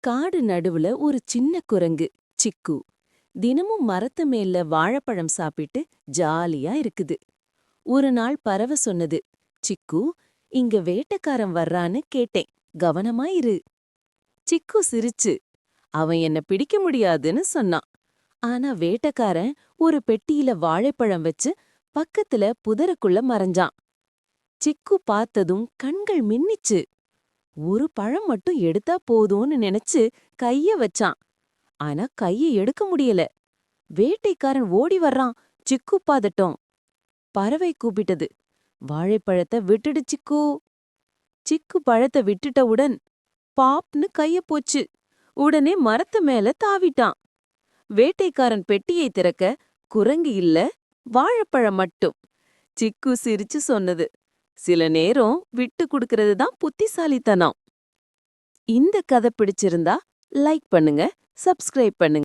காடு நடுவுல ஒரு சின்ன குரங்கு சிக்கு தினமும் மரத்து மேல வாழைப்பழம் சாப்பிட்டு ஜாலியா இருக்குது. ஒரு நாள் பறவை சொன்னது, சிக்கு, இங்க வேட்டைக்காரன் வர்றான்னு கேட்டேன், கவனமா இரு. சிக்கு சிரிச்சு, அவன் என்ன பிடிக்க முடியாதுன்னு சொன்னான். ஆனா வேட்டைக்காரன் ஒரு பெட்டியில வாழைப்பழம் வச்சு பக்கத்துல புதருக்குள்ள மறைஞ்சான். சிக்கு பார்த்ததும் கண்கள் மின்னிச்சு. ஒரு பழம் மட்டும் எடுத்தா போதும்னு நினைச்சு கைய வச்சான். ஆனா கைய எடுக்க முடியல. வேட்டைக்காரன் ஓடி வர்றான். சிக்கு பாதட்டும். பறவை கூப்பிட்டது, வாழைப்பழத்தை விட்டுடு சிக்கு. சிக்கு பழத்தை விட்டுட்டவுடன் பாப்னு கைய போச்சு. உடனே மரத்து மேல தாவிட்டான். வேட்டைக்காரன் பெட்டியை திறக்க குரங்கு இல்ல, வாழைப்பழம் மட்டும். சிக்கு சிரிச்சு சொன்னது, சில நேரம் விட்டு குடுக்கறது தான் புத்திசாலித்தனம். இந்த கதை பிடிச்சிருந்தா லைக் பண்ணுங்க, சப்ஸ்கிரைப் பண்ணுங்க.